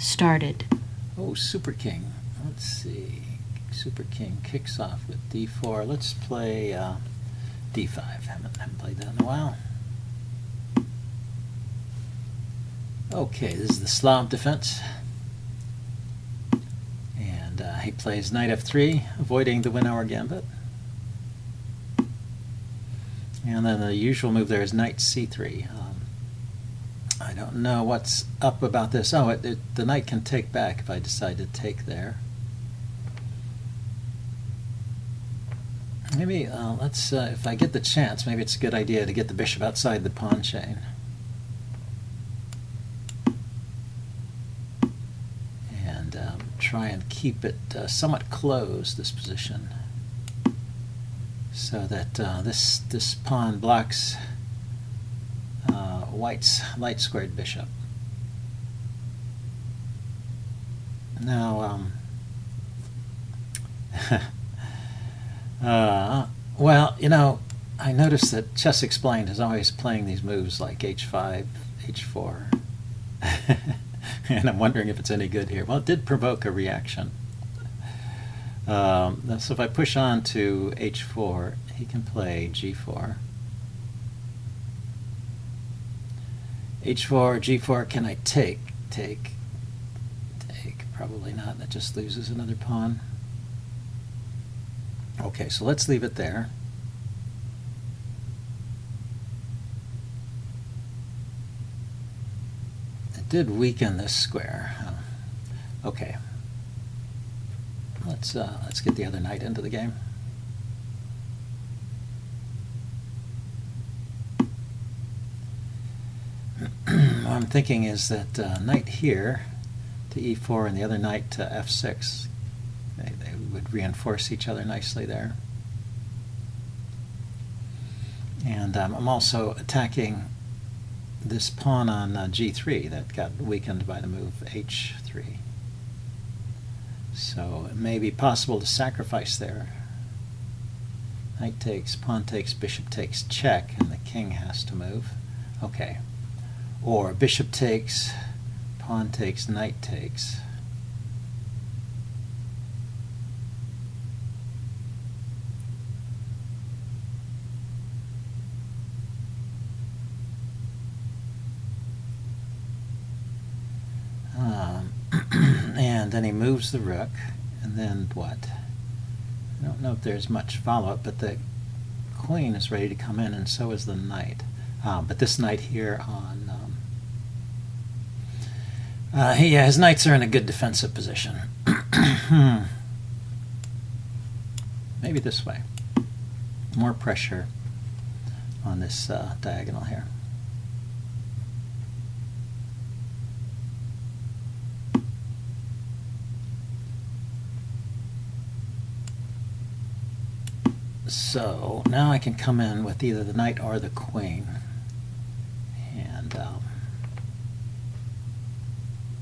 started. Oh, Super King. Let's see. Super King kicks off with d4. Let's play d5. Haven't played that in a while. Okay, this is the Slav defense. And he plays knight f3, avoiding the win-hour gambit. And then the usual move there is knight c3. I don't know what's up about this. Oh, the knight can take back if I decide to take there. Maybe let's, if I get the chance, maybe it's a good idea to get the bishop outside the pawn chain. And try and keep it somewhat closed, this position, so that this pawn blocks White's light squared bishop. Now, well, you know, I noticed that Chess Explained is always playing these moves like h5, h4, and I'm wondering if it's any good here. Well, it did provoke a reaction. So if I push on to h4, he can play g4. h4, g4, can I take? Take. Probably not. That just loses another pawn. Okay, so let's leave it there. It did weaken this square. Okay. Let's get the other knight into the game. What I'm thinking is that knight here to e4 and the other knight to f6. They would reinforce each other nicely there. And I'm also attacking this pawn on g3 that got weakened by the move h3. So it may be possible to sacrifice there. Knight takes, pawn takes, bishop takes, check, and the king has to move. Okay. Or bishop takes, pawn takes, knight takes. And then he moves the rook, and then what? I don't know if there's much follow-up, but the queen is ready to come in, and so is the knight. But this knight here on... yeah, his knights are in a good defensive position. Maybe this way. More pressure on this diagonal here. So now I can come in with either the knight or the queen, and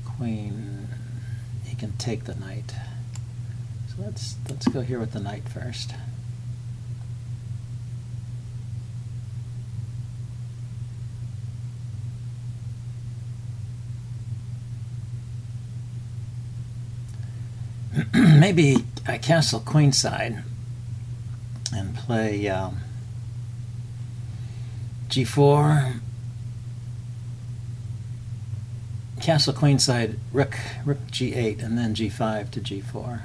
queen, he can take the knight. So let's go here with the knight first. Maybe I castle queenside and play g4, castle queenside, rook g8, and then g5 to g4.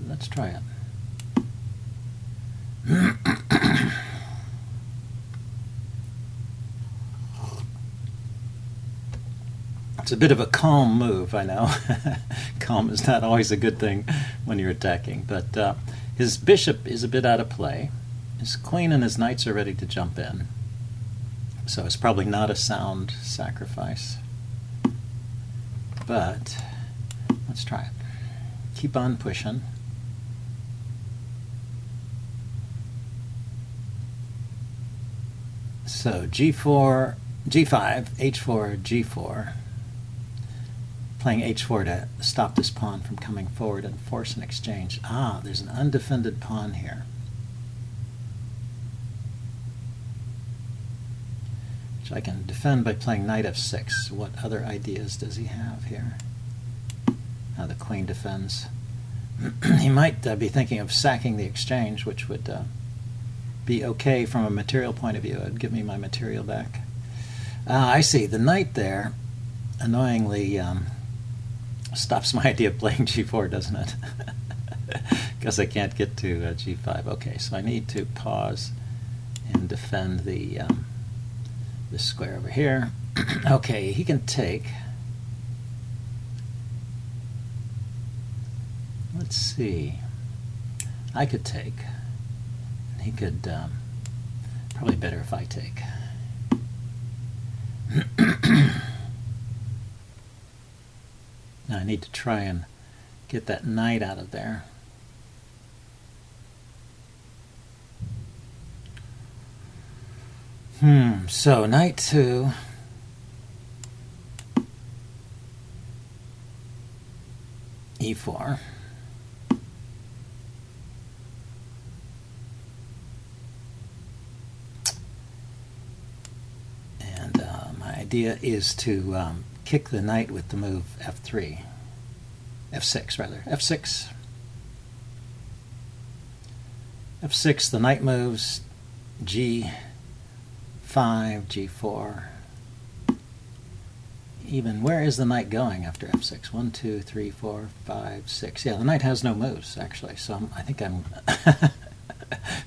Let's try it. It's a bit of a calm move, I know. Calm is not always a good thing when you're attacking, but his bishop is a bit out of play. His queen and his knights are ready to jump in, so it's probably not a sound sacrifice. But let's try it. Keep on pushing. So g4, g5, h4, g4. Playing h4 to stop this pawn from coming forward and force an exchange. Ah, there's an undefended pawn here. which I can defend by playing knight f6. What other ideas does he have here? The queen defends. He might be thinking of sacking the exchange, which would be okay from a material point of view. It would give me my material back. I see. The knight there annoyingly stops my idea of playing g4, doesn't it? Because I can't get to g5. Okay, so I need to pause and defend the this square over here. Okay, he can take. Let's see. I could take. He could. Probably better if I take. Now I need to try and get that knight out of there. So knight to e4. And my idea is to kick the knight with the move f3. f6 rather. f6. f6, the knight moves, g5, g4. Even, where is the knight going after f6? 1, 2, 3, 4, 5, 6. Yeah, the knight has no moves, actually, so I think I'm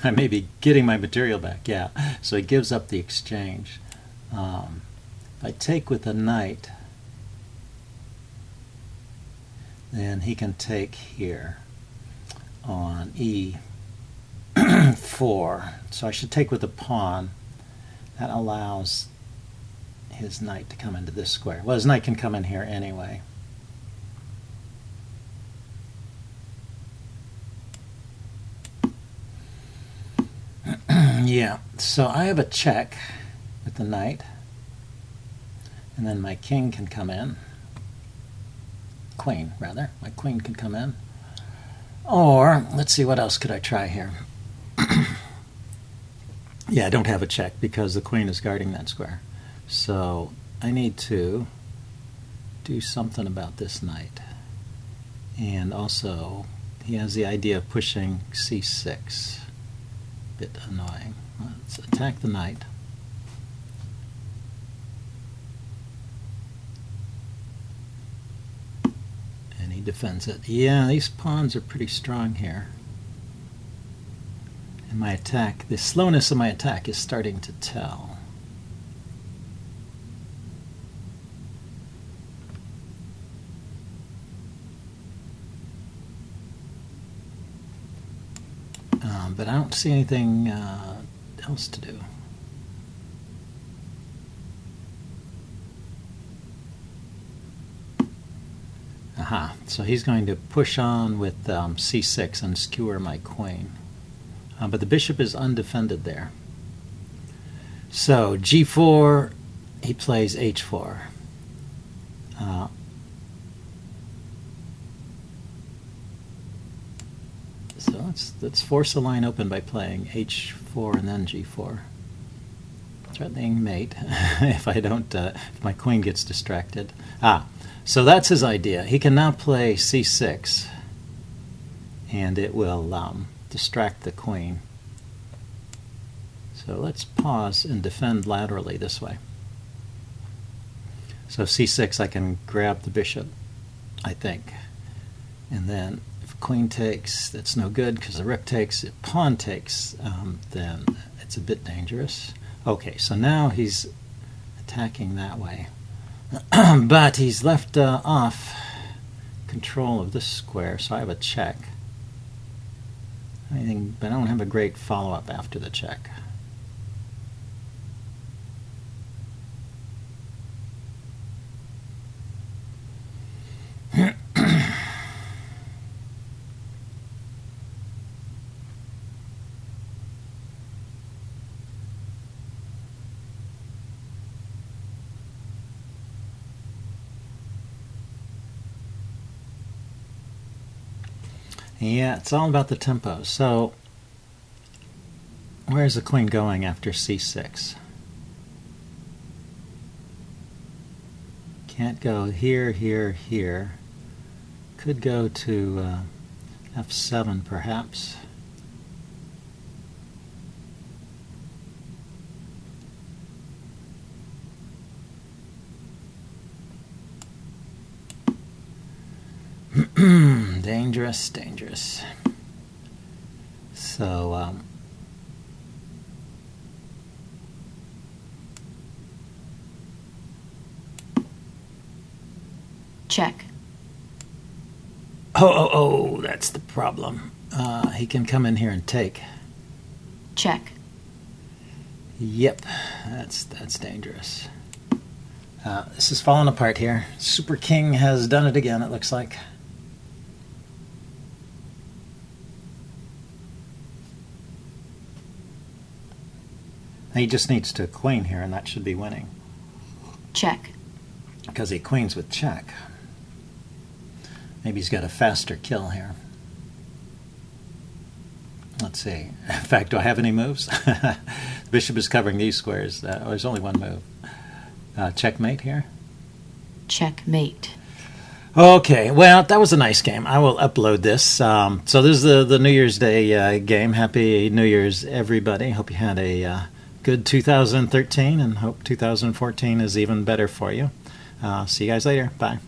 I may be getting my material back, yeah. So he gives up the exchange. If I take with the knight, then he can take here on e4. So I should take with the pawn. That allows his knight to come into this square. Well, his knight can come in here anyway. Yeah, so I have a check with the knight, and then my king can come in. Queen, rather. My queen can come in. Or, let's see, what else could I try here? Yeah, I don't have a check because the queen is guarding that square. So I need to do something about this knight. And also, he has the idea of pushing c6. Bit annoying. Let's attack the knight. And he defends it. Yeah, these pawns are pretty strong here. And my attack, the slowness of my attack is starting to tell. But I don't see anything else to do. Aha, so he's going to push on with c6 and skewer my queen. But the bishop is undefended there. So g4, he plays h4. So let's force the line open by playing h4 and then g4. Threatening mate if I don't, if my queen gets distracted. So that's his idea. He can now play c6, and it will distract the queen. So let's pause and defend laterally this way. So c6, I can grab the bishop, I think. And then if queen takes, that's no good because the rook takes. If pawn takes, then it's a bit dangerous. Okay, so now he's attacking that way. But he's left off control of this square, so I have a check. But I don't have a great follow-up after the check. Yeah, it's all about the tempo. So, where's the queen going after c6? Can't go here, here, here. Could go to f7 perhaps. Dangerous, dangerous. So, check. Oh, that's the problem. He can come in here and take. Check. Yep, that's dangerous. This is falling apart here. Super King has done it again, it looks like. He just needs to queen here, and that should be winning. Check. Because he queens with check. Maybe he's got a faster kill here. Let's see. In fact, do I have any moves? The bishop is covering these squares. There's only one move. Checkmate here. Checkmate. Okay, well, that was a nice game. I will upload this. So this is the New Year's Day game. Happy New Year's, everybody. Hope you had a good 2013, and hope 2014 is even better for you. See you guys later. Bye.